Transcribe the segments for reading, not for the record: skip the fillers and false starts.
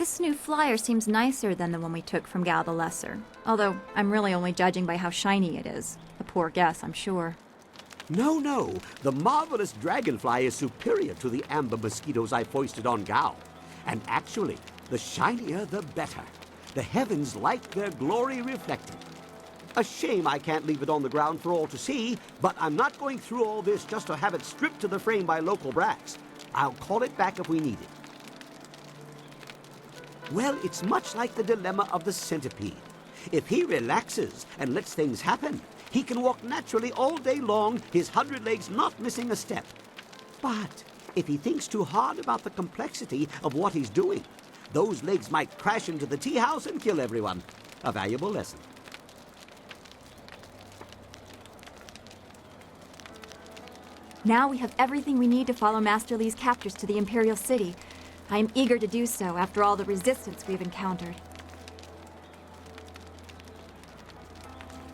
This new flyer seems nicer than the one we took from Gal the Lesser. Although, I'm really only judging by how shiny it is. A poor guess, I'm sure. No. The marvelous Dragonfly is superior to the amber mosquitoes I foisted on Gao. And actually, the shinier the better. The heavens like their glory reflected. A shame I can't leave it on the ground for all to see, but I'm not going through all this just to have it stripped to the frame by local brats. I'll call it back if we need it. Well, it's much like the dilemma of the centipede. If he relaxes and lets things happen, he can walk naturally all day long, his 100 legs not missing a step. But if he thinks too hard about the complexity of what he's doing, those legs might crash into the tea house and kill everyone. A valuable lesson. Now we have everything we need to follow Master Li's captors to the Imperial City. I am eager to do so after all the resistance we've encountered.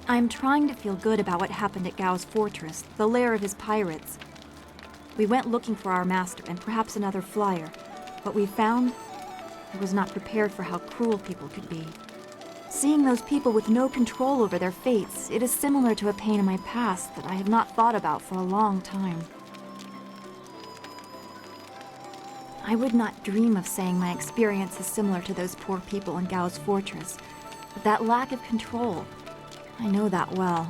I am trying to feel good about what happened at Gao's fortress, the lair of his pirates. We went looking for our master and perhaps another flyer. What we found, I was not prepared for how cruel people could be. Seeing those people with no control over their fates, it is similar to a pain in my past that I have not thought about for a long time. I would not dream of saying my experience is similar to those poor people in Gao's fortress, but that lack of control, I know that well.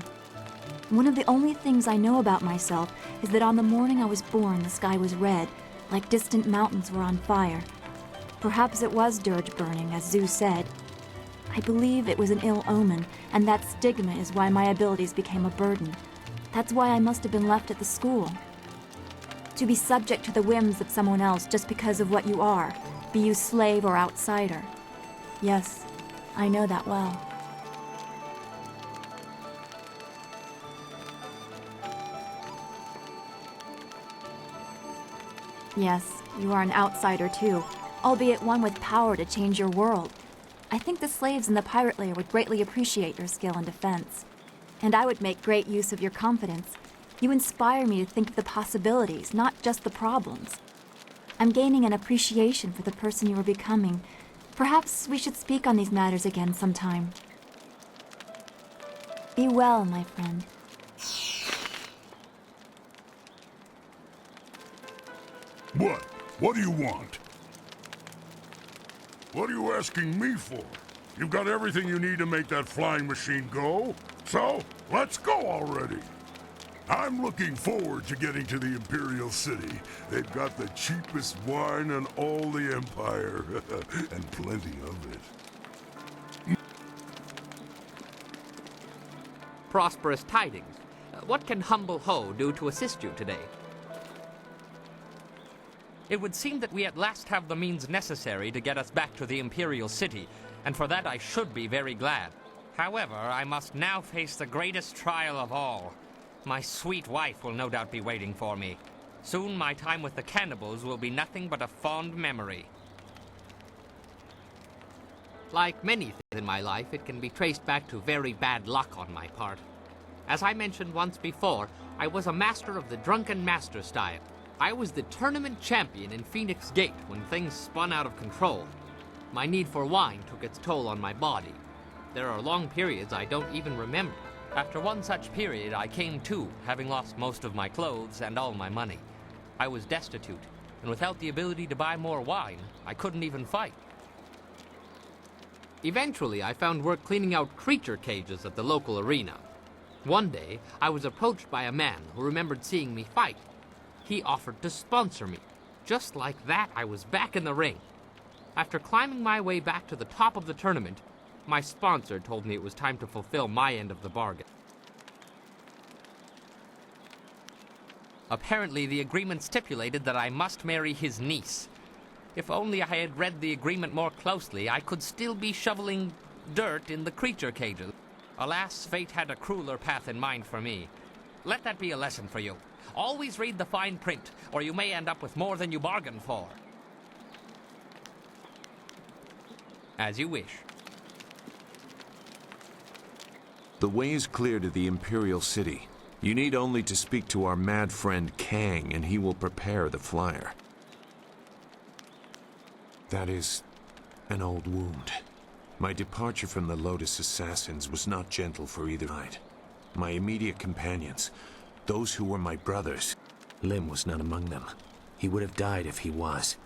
One of the only things I know about myself is that on the morning I was born, the sky was red, like distant mountains were on fire. Perhaps it was dirge burning, as Zeus said. I believe it was an ill omen, and that stigma is why my abilities became a burden. That's why I must have been left at the school. To be subject to the whims of someone else just because of what you are, be you slave or outsider. Yes, I know that well. Yes, you are an outsider too, albeit one with power to change your world. I think the slaves in the pirate lair would greatly appreciate your skill in defense. And I would make great use of your confidence. You inspire me to think of the possibilities, not just the problems. I'm gaining an appreciation for the person you are becoming. Perhaps we should speak on these matters again sometime. Be well, my friend. What? What do you want? What are you asking me for? You've got everything you need to make that flying machine go. So, let's go already. I'm looking forward to getting to the Imperial City. They've got the cheapest wine in all the Empire, and plenty of it. Prosperous tidings. What can humble Ho do to assist you today? It would seem that we at last have the means necessary to get us back to the Imperial City, and for that I should be very glad. However, I must now face the greatest trial of all. My sweet wife will no doubt be waiting for me. Soon my time with the cannibals will be nothing but a fond memory. Like many things in my life, it can be traced back to very bad luck on my part. As I mentioned once before, I was a master of the Drunken Master style. I was the tournament champion in Phoenix Gate when things spun out of control. My need for wine took its toll on my body. There are long periods I don't even remember. After one such period, I came to, having lost most of my clothes and all my money. I was destitute, and without the ability to buy more wine, I couldn't even fight. Eventually, I found work cleaning out creature cages at the local arena. One day, I was approached by a man who remembered seeing me fight. He offered to sponsor me. Just like that, I was back in the ring. After climbing my way back to the top of the tournament, my sponsor told me it was time to fulfill my end of the bargain. Apparently, the agreement stipulated that I must marry his niece. If only I had read the agreement more closely, I could still be shoveling dirt in the creature cages. Alas, fate had a crueler path in mind for me. Let that be a lesson for you. Always read the fine print, or you may end up with more than you bargained for. As you wish. The way is clear to the Imperial City. You need only to speak to our mad friend Kang, and he will prepare the flyer. That is, An old wound. My departure from the Lotus Assassins was not gentle for either side. My immediate companions, those who were my brothers, Lim was not among them. He would have died if he was.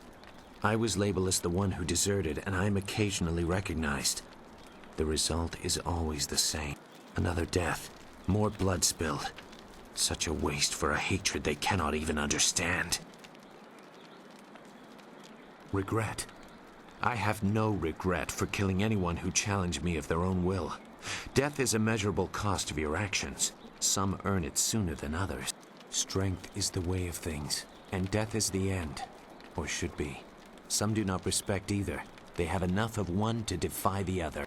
I was labeled as the one who deserted, and I am occasionally recognized. The result is always the same. Another death, more blood spilled. Such a waste for a hatred they cannot even understand. Regret. I have no regret for killing anyone who challenged me of their own will. Death is a measurable cost of your actions. Some earn it sooner than others. Strength is the way of things, and death is the end, or should be. Some do not respect either. They have enough of one to defy the other.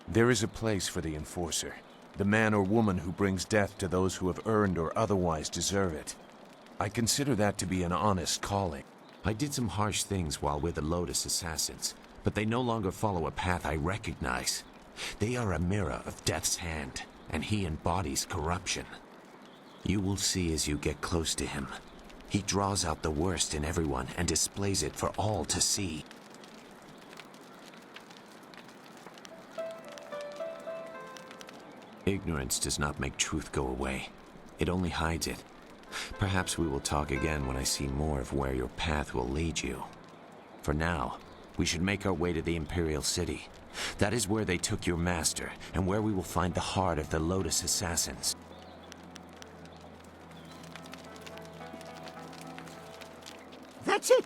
There is a place for the enforcer, the man or woman who brings death to those who have earned or otherwise deserve it. I consider that to be an honest calling. I did some harsh things while with the Lotus Assassins, but they no longer follow a path I recognize. They are a mirror of Death's hand, and he embodies corruption. You will see as you get close to him. He draws out the worst in everyone and displays it for all to see. Ignorance does not make truth go away. It only hides it. Perhaps we will talk again when I see more of where your path will lead you. For now, we should make our way to the Imperial City. That is where they took your master, and where we will find the heart of the Lotus Assassins. That's it.